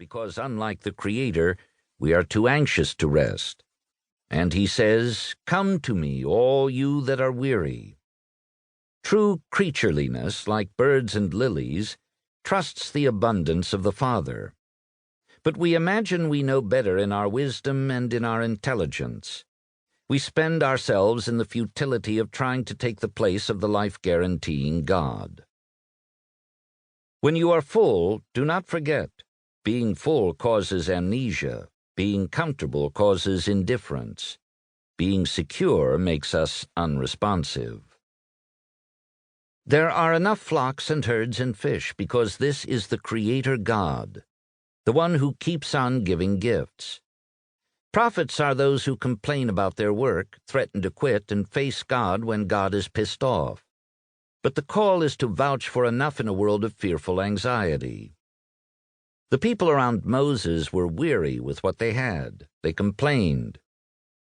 because unlike the Creator, we are too anxious to rest. And he says, "Come to me, all you that are weary." True creatureliness, like birds and lilies, trusts the abundance of the Father. But we imagine we know better in our wisdom and in our intelligence. We spend ourselves in the futility of trying to take the place of the life-guaranteeing God. When you are full, do not forget, being full causes amnesia. Being comfortable causes indifference. Being secure makes us unresponsive. There are enough flocks and herds and fish because this is the Creator God, the one who keeps on giving gifts. Prophets are those who complain about their work, threaten to quit, and face God when God is pissed off. But the call is to vouch for enough in a world of fearful anxiety. The people around Moses were weary with what they had. They complained.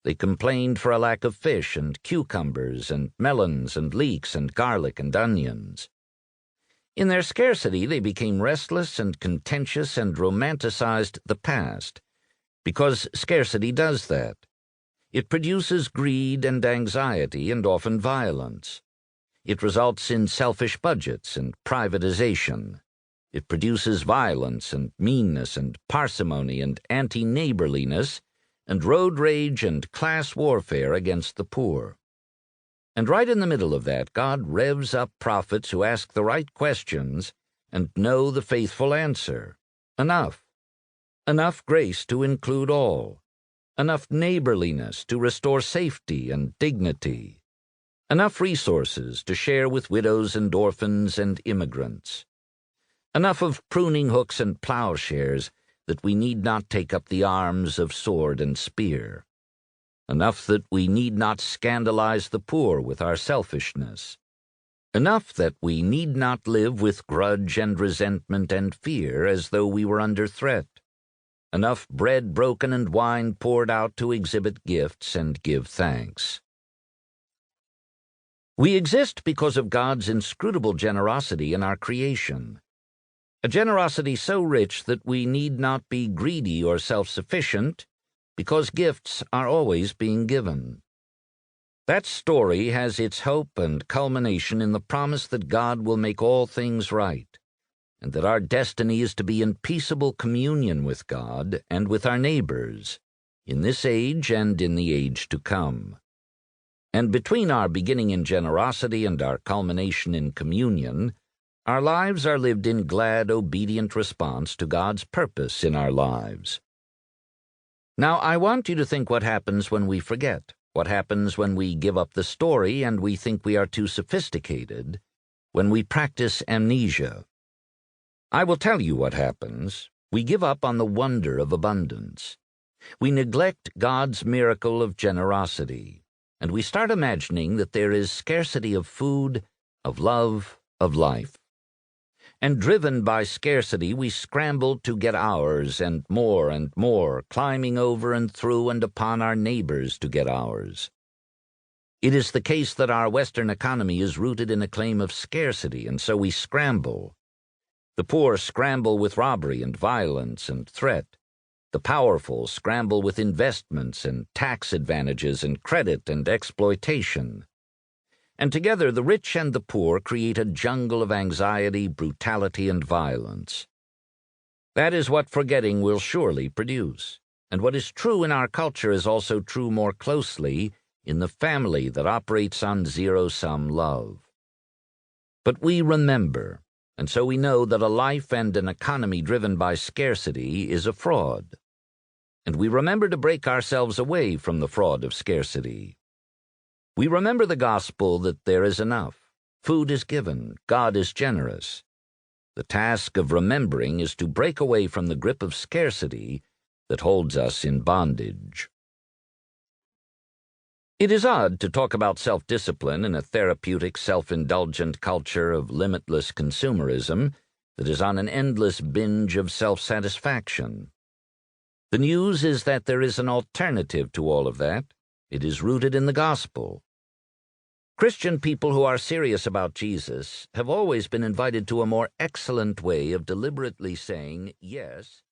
They complained for a lack of fish and cucumbers and melons and leeks and garlic and onions. In their scarcity, they became restless and contentious and romanticized the past, because scarcity does that. It produces greed and anxiety and often violence. It results in selfish budgets and privatization. It produces violence and meanness and parsimony and anti-neighborliness and road rage and class warfare against the poor. And right in the middle of that, God revs up prophets who ask the right questions and know the faithful answer. Enough. Enough grace to include all. Enough neighborliness to restore safety and dignity. Enough resources to share with widows and orphans and immigrants. Enough of pruning hooks and plowshares that we need not take up the arms of sword and spear. Enough that we need not scandalize the poor with our selfishness. Enough that we need not live with grudge and resentment and fear as though we were under threat. Enough bread broken and wine poured out to exhibit gifts and give thanks. We exist because of God's inscrutable generosity in our creation. A generosity so rich that we need not be greedy or self-sufficient, because gifts are always being given. That story has its hope and culmination in the promise that God will make all things right, and that our destiny is to be in peaceable communion with God and with our neighbors, in this age and in the age to come. And between our beginning in generosity and our culmination in communion, our lives are lived in glad, obedient response to God's purpose in our lives. Now, I want you to think what happens when we forget, what happens when we give up the story and we think we are too sophisticated, when we practice amnesia. I will tell you what happens. We give up on the wonder of abundance. We neglect God's miracle of generosity, and we start imagining that there is scarcity of food, of love, of life. And driven by scarcity, we scramble to get ours and more, climbing over and through and upon our neighbors to get ours. It is the case that our Western economy is rooted in a claim of scarcity, and so we scramble. The poor scramble with robbery and violence and threat. The powerful scramble with investments and tax advantages and credit and exploitation. And together the rich and the poor create a jungle of anxiety, brutality, and violence. That is what forgetting will surely produce. And what is true in our culture is also true more closely in the family that operates on zero-sum love. But we remember, and so we know that a life and an economy driven by scarcity is a fraud. And we remember to break ourselves away from the fraud of scarcity. We remember the gospel that there is enough. Food is given. God is generous. The task of remembering is to break away from the grip of scarcity that holds us in bondage. It is odd to talk about self-discipline in a therapeutic, self-indulgent culture of limitless consumerism that is on an endless binge of self-satisfaction. The news is that there is an alternative to all of that. It is rooted in the gospel. Christian people who are serious about Jesus have always been invited to a more excellent way of deliberately saying yes